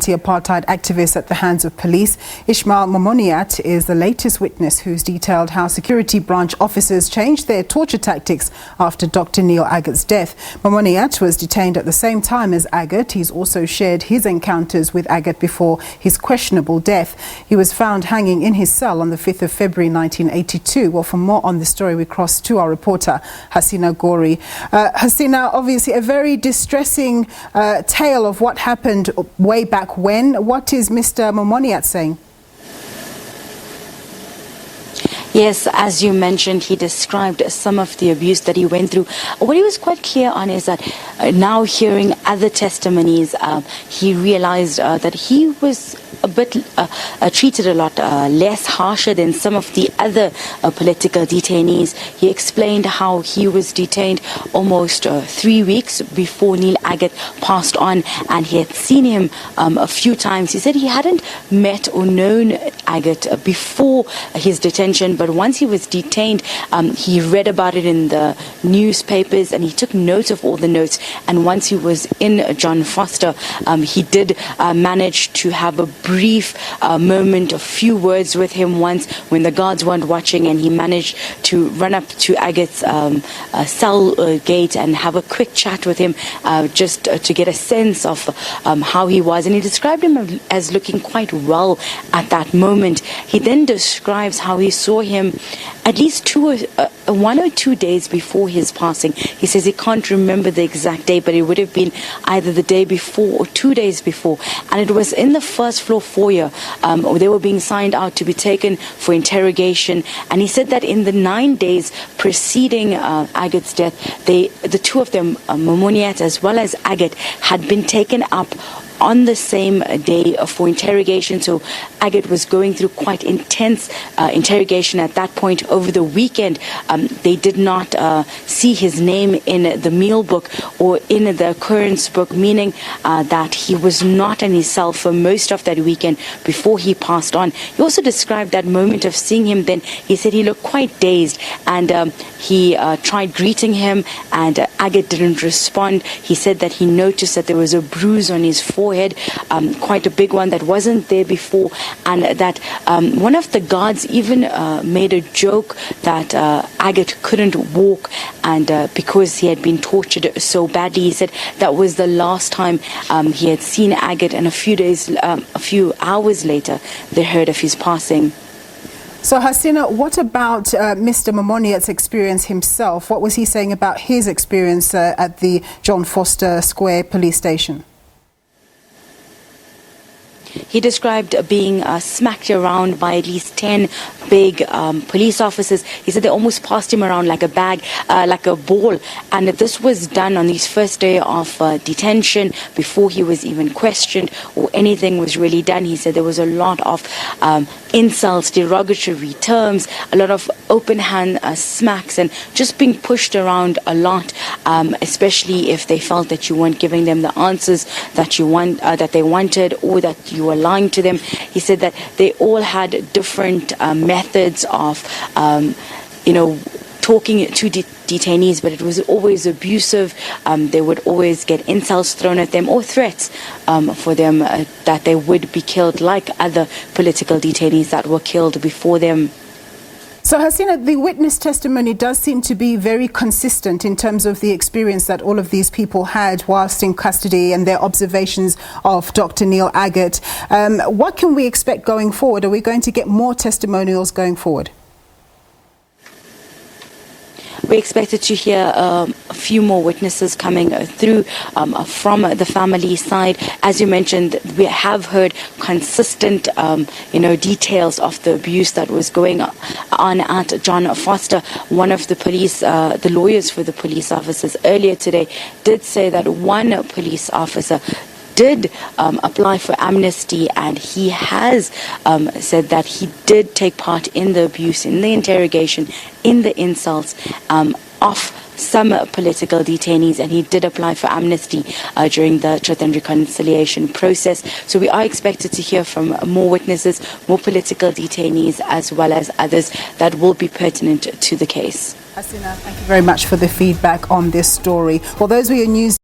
Anti-apartheid activists at the hands of police. Ismail Momoniat is the latest witness who's detailed how security branch officers changed their torture tactics after Dr Neil Aggett's death. Momoniat was detained at the same time as Aggett. He's also shared his encounters with Aggett before his questionable death. He was found hanging in his cell on the 5th of February 1982. Well, for more on the story, we cross to our reporter, Hasina Gori. Hasina, obviously a very distressing tale of what happened way back when. What is Mr. Momoniat saying? Yes, as you mentioned, he described some of the abuse that he went through. What he was quite clear on is that now hearing other testimonies, he realized that he was a bit treated a lot less harsher than some of the other political detainees. He explained how he was detained almost 3 weeks before Neil Aggett passed on, and he had seen him a few times. He said he hadn't met or known Aggett before his detention, but once he was detained, he read about it in the newspapers and he took notes of all the notes. And once he was in John Foster, he did manage to have a brief moment, a few words with him once when the guards weren't watching, and he managed to run up to Aggett's cell gate and have a quick chat with him just to get a sense of how he was. And he described him as looking quite well at that moment. He then describes how he saw him at least 1 or 2 days before his passing. He says he can't remember the exact day, but it would have been either the day before or 2 days before. And it was in the first floor foyer. They were being signed out to be taken for interrogation. And he said that in the 9 days preceding Aggett's death, the two of them, Momoniat as well as Aggett, had been taken up on the same day for interrogation. So Aggett was going through quite intense interrogation at that point. Over the weekend, they did not see his name in the meal book or in the occurrence book, meaning that he was not in his cell for most of that weekend before he passed on. He also described that moment of seeing him then. He said he looked quite dazed, and he tried greeting him, and Aggett didn't respond. He said that he noticed that there was a bruise on his forehead, quite a big one that wasn't there before, and that one of the guards even made a joke that Aggett couldn't walk, and because he had been tortured so badly. He said that was the last time he had seen Aggett, and a few hours later they heard of his passing. So Hasina, what about Mr. Momoniat's experience himself? What was he saying about his experience at the John Foster Square police station? He described being smacked around by at least 10 big police officers. He said they almost passed him around like a bag, like a ball. And this was done on his first day of detention, before he was even questioned or anything was really done. He said there was a lot of insults, derogatory terms, a lot of open hand smacks, and just being pushed around a lot, especially if they felt that you weren't giving them the answers that they wanted, or that you were lying to them. He said that they all had different methods of, talking to detainees, but it was always abusive. They would always get insults thrown at them or threats for them that they would be killed, like other political detainees that were killed before them. So Hasina, the witness testimony does seem to be very consistent in terms of the experience that all of these people had whilst in custody and their observations of Dr. Neil Aggett. What can we expect going forward? Are we going to get more testimonials going forward? We expected to hear a few more witnesses coming through from the family side. As you mentioned, we have heard consistent, details of the abuse that was going on at John Foster. One of the police, the lawyers for the police officers earlier today did say that one police officer did apply for amnesty, and he has said that he did take part in the abuse, in the interrogation, in the insults of some political detainees, and he did apply for amnesty during the Truth and Reconciliation process. So we are expected to hear from more witnesses, more political detainees, as well as others that will be pertinent to the case. Hasina, thank you very much for the feedback on this story. Well, those were your news.